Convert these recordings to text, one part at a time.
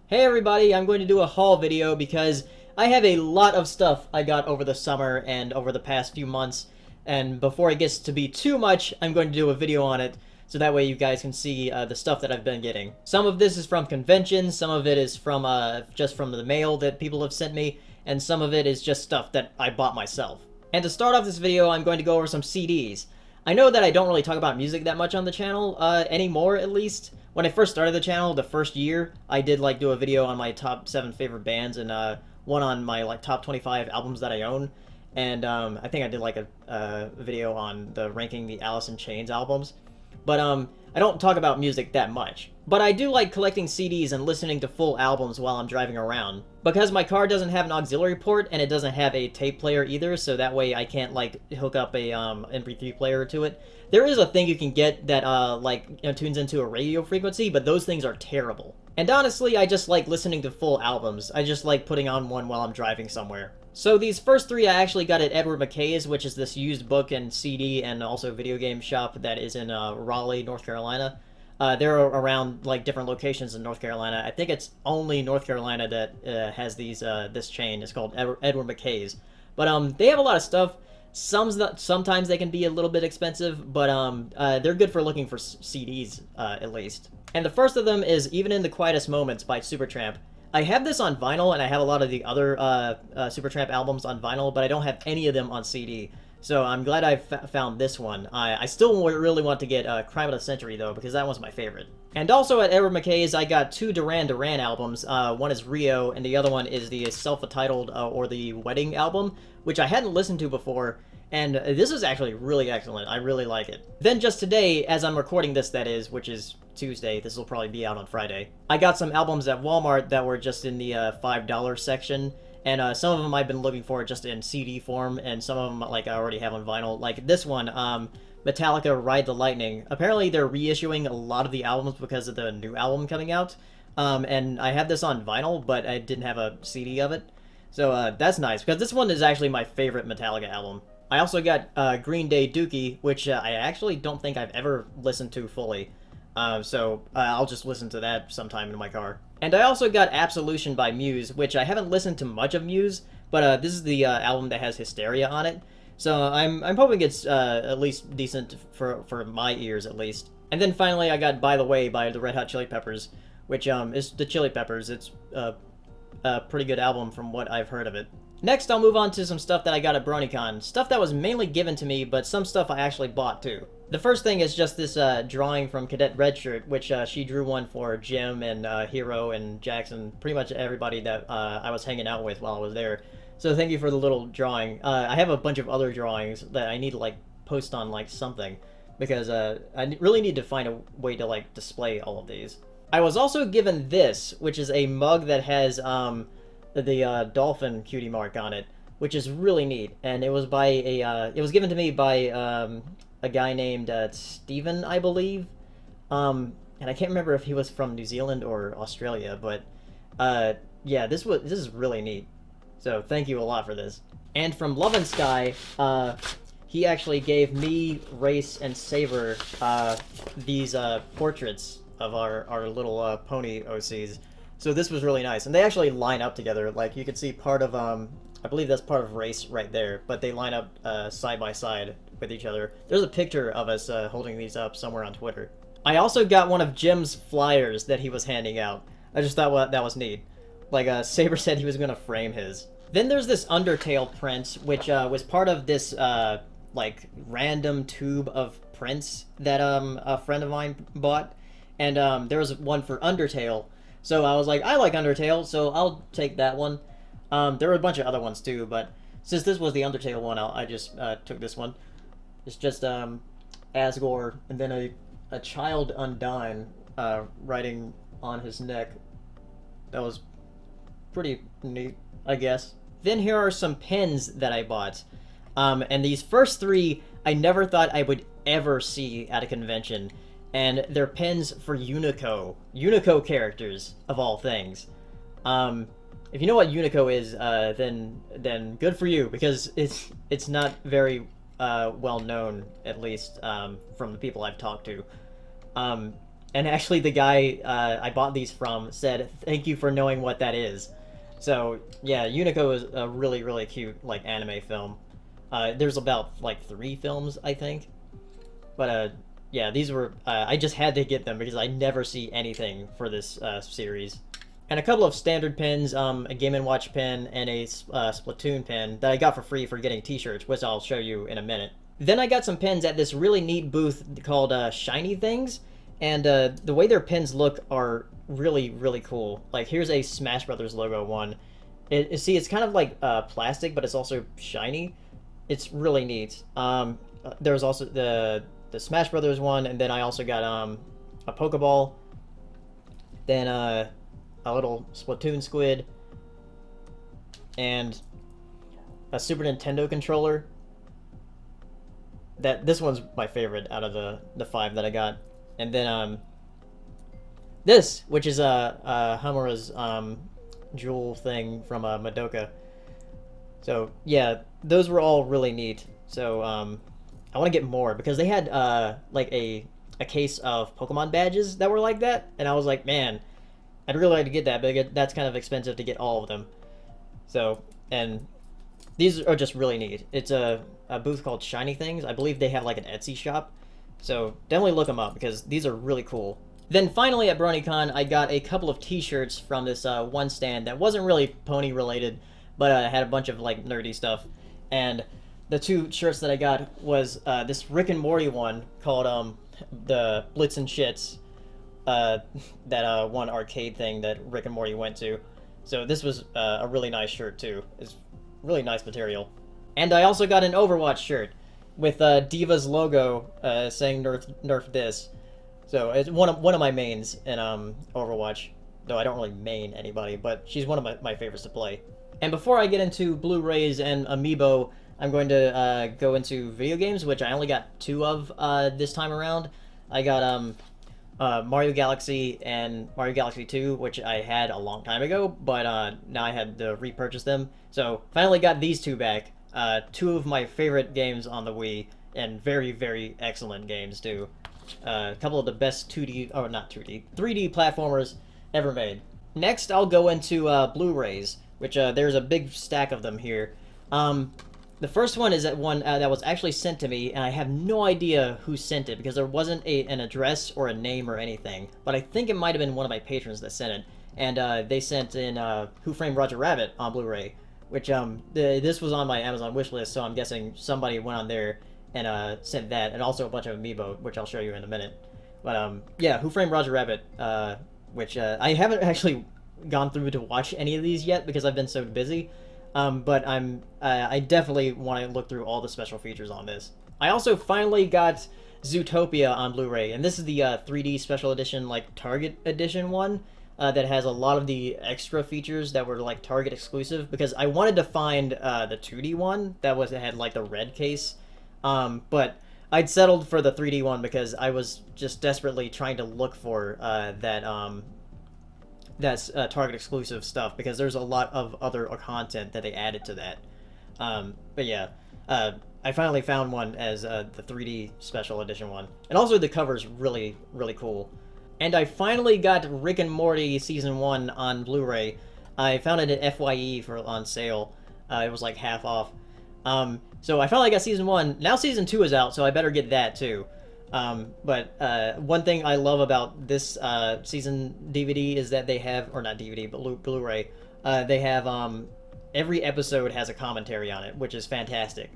Hey everybody, I'm going to do a haul video because I have a lot of stuff I got over the summer and over the past few months, and before it gets to be too much, I'm going to do a video on it so that way you guys can see the stuff that I've been getting. Some of this is from conventions, some of it is from just from the mail that people have sent me, and some of it is just stuff that I bought myself. And to start off this video, I'm going to go over some CDs. I know that I don't really talk about music that much on the channel, anymore at least. When I first started the channel, the first year, I did do a video on my top 7 favorite bands and one on my top 25 albums that I own. And I think I did a video on ranking the Alice in Chains albums. But I don't talk about music that much. But I do like collecting CDs and listening to full albums while I'm driving around. Because my car doesn't have an auxiliary port and it doesn't have a tape player either, so that way I can't hook up a MP3 player to it. There is a thing you can get that tunes into a radio frequency, but those things are terrible. And honestly, I just like listening to full albums. I just like putting on one while I'm driving somewhere. So these first three I actually got at Edward McKay's, which is this used book and CD and also video game shop that is in Raleigh, North Carolina. They're around different locations in North Carolina. I think it's only North Carolina that has this chain. It's called Edward McKay's. But they have a lot of stuff. Sometimes they can be a little bit expensive, but they're good for looking for CDs at least. And the first of them is Even in the Quietest Moments by Supertramp. I have this on vinyl, and I have a lot of the other Supertramp albums on vinyl, but I don't have any of them on CD. So I'm glad I found this one. I still really want to get Crime of the Century, though, because that one's my favorite. And also at Edward McKay's, I got two Duran Duran albums. One is Rio, and the other one is the self-titled or the Wedding album, which I hadn't listened to before. And this is actually really excellent. I really like it. Then just today, as I'm recording this, that is, which is Tuesday, this will probably be out on Friday, I got some albums at Walmart that were just in the $5 section. And some of them I've been looking for just in CD form, and some of them I already have on vinyl. Like this one, Metallica Ride the Lightning. Apparently they're reissuing a lot of the albums because of the new album coming out. And I have this on vinyl, but I didn't have a CD of it. So that's nice, because this one is actually my favorite Metallica album. I also got Green Day Dookie, which I actually don't think I've ever listened to fully. So I'll just listen to that sometime in my car. And I also got Absolution by Muse, which I haven't listened to much of Muse, but this is the album that has Hysteria on it. So I'm hoping it's at least decent for my ears at least. And then finally I got By the Way by the Red Hot Chili Peppers, which is the Chili Peppers. It's a pretty good album from what I've heard of it. Next, I'll move on to some stuff that I got at BronyCon. Stuff that was mainly given to me, but some stuff I actually bought too. The first thing is just this drawing from Cadet Redshirt, which she drew one for Jim and Hero and Jackson, pretty much everybody that I was hanging out with while I was there. So thank you for the little drawing. I have a bunch of other drawings that I need to post on something, because I really need to find a way to display all of these. I was also given this, which is a mug that has the dolphin cutie mark on it, which is really neat. And it was by it was given to me by a guy named Steven, I believe. And I can't remember if he was from New Zealand or Australia, but yeah, this is really neat. So thank you a lot for this. And from Love and Sky, he actually gave me, Race, and Saber these portraits of our little pony OCs. So this was really nice, and they actually line up together. You can see part of I believe that's part of Race right there, but they line up side by side with each other. There's a picture of us holding these up somewhere on Twitter. I also got one of Jim's flyers that he was handing out. I just thought that was neat. Saber said he was gonna frame his. Then there's this Undertale print, which was part of this random tube of prints that a friend of mine bought, and there was one for Undertale. So I was like, I like Undertale, so I'll take that one. There were a bunch of other ones too, but since this was the Undertale one, I just took this one. It's just Asgore, and then a child Undyne writing on his neck. That was pretty neat, I guess. Then here are some pens that I bought. And these first three, I never thought I would ever see at a convention. And they're pens for Unico characters, of all things. If you know what Unico is, then good for you, because it's not very well known, at least from the people I've talked to. And actually, the guy I bought these from said, "Thank you for knowing what that is." So yeah, Unico is a really really cute like anime film. There's about like 3 films, I think. But yeah, these were I just had to get them because I never see anything for this series. And a couple of standard pins, a Game and Watch pin, and a Splatoon pin that I got for free for getting T-shirts, which I'll show you in a minute. Then I got some pins at this really neat booth called Shiny Things, and the way their pins look are really really cool. Like here's a Smash Brothers logo one. See, it's kind of like plastic, but it's also shiny. It's really neat. There's also the Smash Brothers one, and then I also got a Pokeball, then a little Splatoon squid, and a Super Nintendo controller. This one's my favorite out of the 5 that I got, and then this, which is Hamura's jewel thing from Madoka. So yeah, those were all really neat. So I want to get more because they had like a case of Pokemon badges that were like that, and I was like, man, I'd really like to get that, but that's kind of expensive to get all of them. So, and these are just really neat. It's a booth called Shiny Things. I believe they have like an Etsy shop. So definitely look them up because these are really cool. Then finally at BronyCon, I got a couple of t-shirts from this one stand that wasn't really pony related, but had a bunch of like nerdy stuff. And the 2 shirts that I got was this Rick and Morty one called the Blitz and Shits, that one arcade thing that Rick and Morty went to. So this was a really nice shirt too. It's really nice material. And I also got an Overwatch shirt with Diva's logo saying nerf this. So it's one of my mains in Overwatch, though I don't really main anybody, but she's one of my favorites to play. And before I get into Blu-rays and Amiibo, I'm going to go into video games, which I only got 2 of this time around. I got Mario Galaxy and Mario Galaxy 2, which I had a long time ago, but now I had to repurchase them. So finally got these 2 back. 2 of my favorite games on the Wii, and very, very excellent games too. A couple of the best 2D, or not 2D, 3D platformers ever made. Next, I'll go into Blu-rays, which there's a big stack of them here. The first one is that one that was actually sent to me, and I have no idea who sent it because there wasn't an address or a name or anything. But I think it might have been one of my patrons that sent it, and they sent in Who Framed Roger Rabbit on Blu-ray, which this was on my Amazon wish list, so I'm guessing somebody went on there and sent that, and also a bunch of Amiibo, which I'll show you in a minute. But yeah, Who Framed Roger Rabbit, which I haven't actually gone through to watch any of these yet because I've been so busy. But I definitely want to look through all the special features on this. I also finally got Zootopia on Blu-ray, and this is the 3D special edition, like Target edition one, that has a lot of the extra features that were like Target exclusive, because I wanted to find the 2D one that had like the red case, but I'd settled for the 3D one because I was just desperately trying to look for that's Target exclusive stuff, because there's a lot of other content that they added to that. But yeah, I finally found one as the 3D special edition one. And also the cover's really, really cool. And I finally got Rick and Morty Season 1 on Blu-ray. I found it at FYE on sale. It was like half off. So I finally got Season 1. Now Season 2 is out, so I better get that too. But one thing I love about this season DVD is that they have, or not DVD, but Blu-ray, they have every episode has a commentary on it, which is fantastic.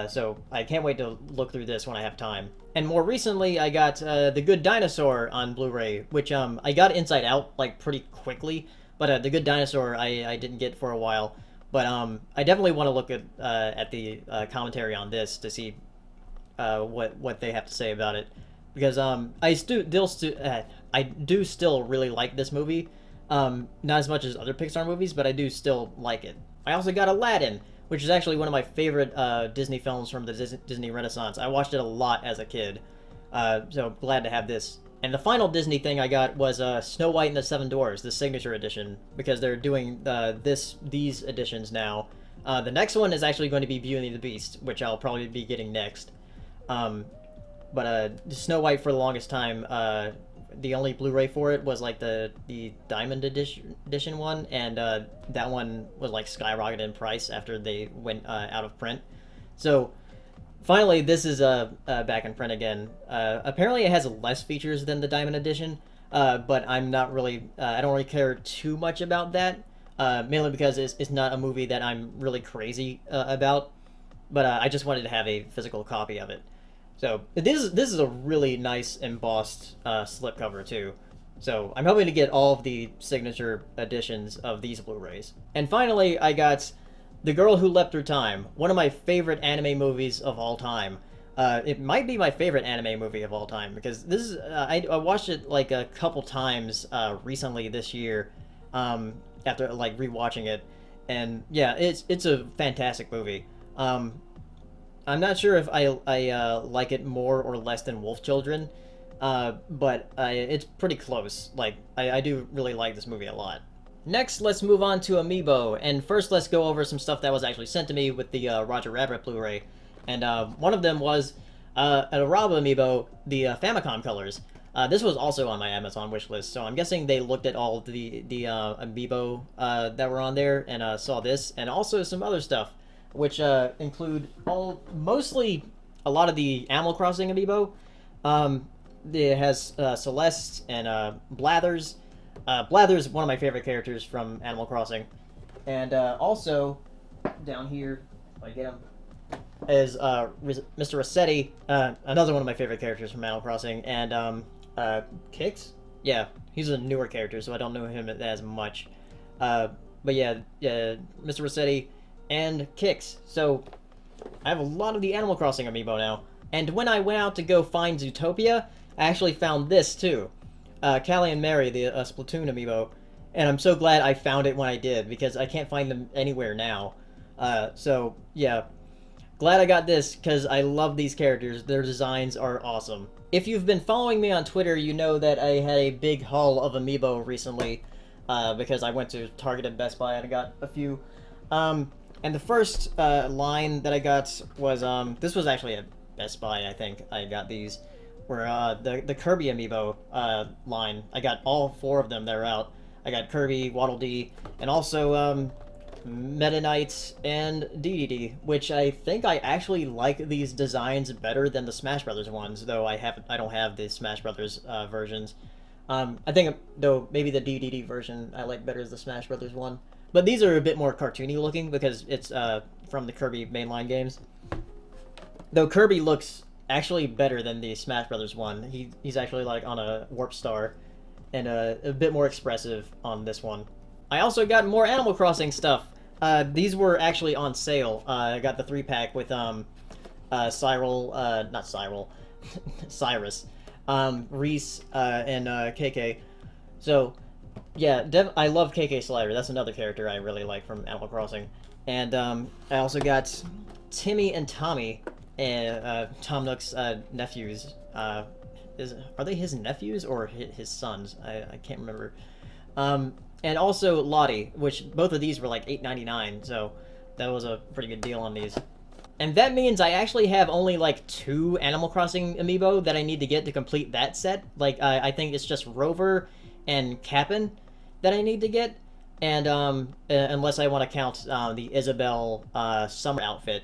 So I can't wait to look through this when I have time. And more recently, I got The Good Dinosaur on Blu-ray, which I got Inside Out like pretty quickly, but The Good Dinosaur I didn't get for a while. But I definitely want to look at the commentary on this to see what they have to say about it, because I do still really like this movie, not as much as other Pixar movies, but I do still like it. I also got Aladdin, which is actually one of my favorite Disney films from the Disney Renaissance. I watched it a lot as a kid, so glad to have this. And the final Disney thing I got was Snow White and the Seven Dwarfs, the signature edition, because they're doing these editions now. The next one is actually going to be Beauty and the Beast, which I'll probably be getting next. But Snow White for the longest time, the only Blu-ray for it was like the Diamond edition one, and that one was like skyrocketed in price after they went out of print. So finally, this is back in print again. Apparently, it has less features than the Diamond edition, but I'm not really I don't really care too much about that, mainly because it's not a movie that I'm really crazy about. But I just wanted to have a physical copy of it. So this is a really nice embossed slipcover too. So I'm hoping to get all of the signature editions of these Blu-rays. And finally, I got The Girl Who Leapt Through Time, one of my favorite anime movies of all time. It might be my favorite anime movie of all time because this is I watched it like a couple times recently this year, after like rewatching it, and yeah, it's a fantastic movie. I'm not sure if I like it more or less than Wolf Children, but it's pretty close. Like, I do really like this movie a lot. Next, let's move on to Amiibo, and first let's go over some stuff that was actually sent to me with the Roger Rabbit Blu-ray. And one of them was a Rob Amiibo, the Famicom colors. This was also on my Amazon wishlist, so I'm guessing they looked at all the Amiibo that were on there and saw this, and also some other stuff, which include mostly a lot of the Animal Crossing Amiibo. It has Celeste and Blathers. Blathers, one of my favorite characters from Animal Crossing. And also, down here, if I get him, is Mr. Rossetti, another one of my favorite characters from Animal Crossing. And Kix? Yeah, he's a newer character, so I don't know him as much. But yeah, Mr. Rossetti and Kix. So I have a lot of the Animal Crossing Amiibo now. And when I went out to go find Zootopia, I actually found this too. Callie and Mary, the Splatoon Amiibo. And I'm so glad I found it when I did, because I can't find them anywhere now. So yeah, glad I got this, because I love these characters. Their designs are awesome. If you've been following me on Twitter, you know that I had a big haul of Amiibo recently, because I went to Target and Best Buy and I got a few. And the first line that I got was, this was actually at Best Buy, I think I got these, were the Kirby Amiibo line. I got all 4 of them that are out. I got Kirby, Waddle Dee, and also Meta Knight and DDD, which I think I actually like these designs better than the Smash Brothers ones, though I don't have the Smash Brothers versions. I think, though, maybe the DDD version I like better as the Smash Brothers one. But these are a bit more cartoony looking because it's from the Kirby mainline games. Though Kirby looks actually better than the Smash Brothers one. He's actually like on a Warp Star and a bit more expressive on this one. I also got more Animal Crossing stuff. These were actually on sale. I got the 3-pack with Cyrus, Reese, and KK. So yeah, I love KK Slider. That's another character I really like from Animal Crossing. And I also got Timmy and Tommy, and Tom Nook's nephews. Are they his nephews or his sons? I can't remember. And also Lottie, which both of these were like $8.99, so that was a pretty good deal on these. And that means I actually have only like 2 Animal Crossing Amiibo that I need to get to complete that set. Like, I think it's just Rover and Cap'n that I need to get, and unless I want to count the Isabelle summer outfit.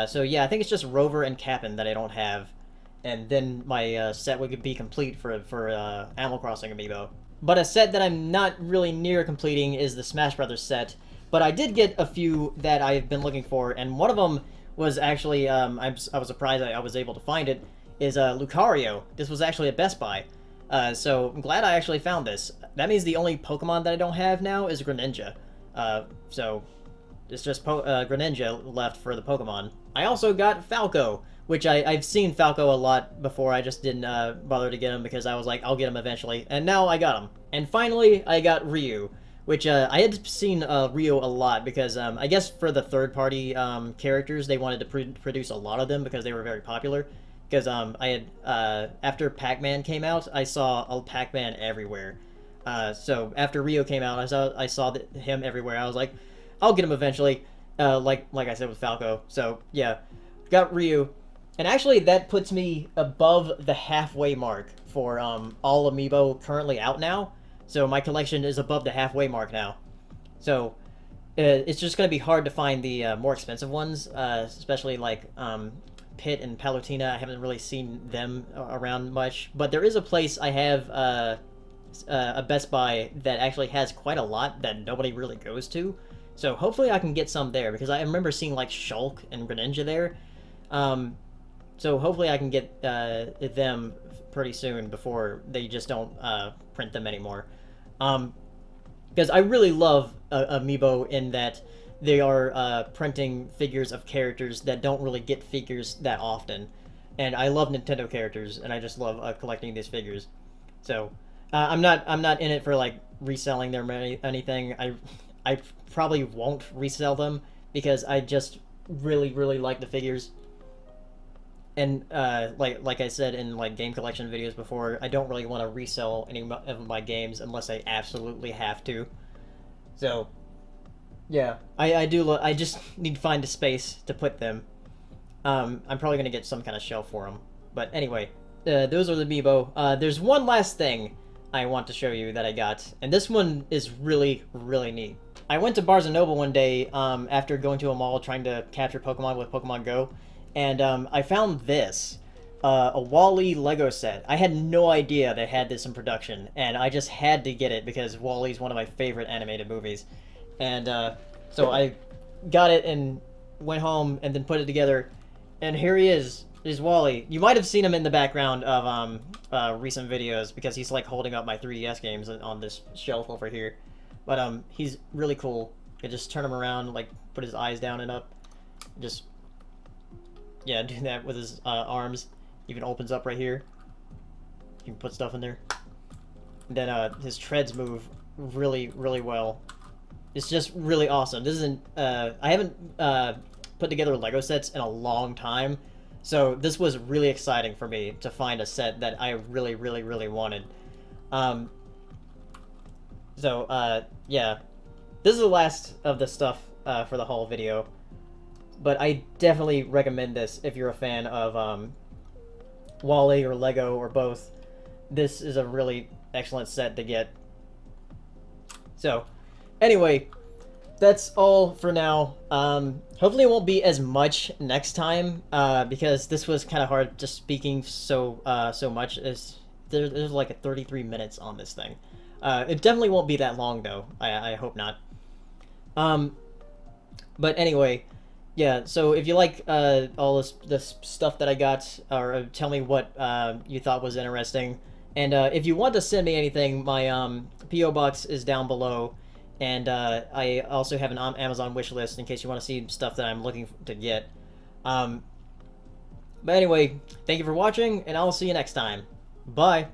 So yeah, I think it's just Rover and Cap'n that I don't have, and then my set would be complete for Animal Crossing Amiibo. But a set that I'm not really near completing is the Smash Brothers set, but I did get a few that I've been looking for, and one of them was actually, I was surprised I was able to find it, is Lucario. This was actually at Best Buy. So I'm glad I actually found this. That means the only Pokemon that I don't have now is Greninja. So it's just Greninja left for the Pokemon. I also got Falco, which I've seen Falco a lot before. I just didn't bother to get him because I was like, I'll get him eventually. And now I got him. And finally, I got Ryu, which I had seen Ryu a lot because I guess for the third-party characters, they wanted to produce a lot of them because they were very popular. Because I had, after Pac-Man came out, I saw a Pac-Man everywhere. So after Ryu came out, I saw him everywhere. I was like, I'll get him eventually, like I said with Falco. So yeah, got Ryu. And actually, that puts me above the halfway mark for all Amiibo currently out now. So my collection is above the halfway mark now. So it's just going to be hard to find the more expensive ones, especially like Pit and Palutena. I haven't really seen them around much. But there is a place I have, a Best Buy, that actually has quite a lot that nobody really goes to. So hopefully I can get some there, because I remember seeing like Shulk and Greninja there. So hopefully I can get them pretty soon before they just don't print them anymore. Because I really love Amiibo in that they are printing figures of characters that don't really get figures that often. And I love Nintendo characters, and I just love collecting these figures. So I'm not in it for like reselling them or anything. I probably won't resell them because I just really like the figures. And like I said in like game collection videos before, I don't really want to resell any of my games unless I absolutely have to. So yeah, I just need to find a space to put them. I'm probably gonna get some kind of shelf for them. But anyway, those are the Amiibo. There's one last thing I want to show you that I got, and this one is really neat. I went to Barnes & Noble one day after going to a mall trying to capture Pokemon with Pokemon Go. And I found this, a Wall-E Lego set. I had no idea they had this in production, and I just had to get it because Wall-E's one of my favorite animated movies. And so I got it and went home and then put it together, and here he is Wall-E. You might have seen him in the background of recent videos because he's like holding up my 3DS games on this shelf over here. But he's really cool. You just turn him around, like put his eyes down and up, just... yeah, do that with his arms. Even opens up right here. You can put stuff in there. And then his treads move really well. It's just really awesome. This isn't... I haven't put together Lego sets in a long time, so this was really exciting for me to find a set that I really wanted. Yeah. This is the last of the stuff for the haul video. But I definitely recommend this if you're a fan of Wall-E or Lego or both. This is a really excellent set to get. So, anyway, that's all for now. Hopefully it won't be as much next time, because this was kind of hard just speaking so much. There's like 33 minutes on this thing. It definitely won't be that long, though. I hope not. But anyway... yeah, so if you like all this stuff that I got, or tell me what you thought was interesting. And if you want to send me anything, my P.O. Box is down below. And I also have an Amazon wish list in case you want to see stuff that I'm looking to get. But anyway, thank you for watching, and I'll see you next time. Bye!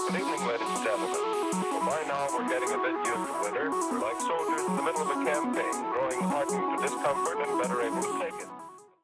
Good evening, ladies and gentlemen. Well, by now we're getting a bit used to winter. We're like soldiers in the middle of a campaign, growing hardened to discomfort and better able to take it.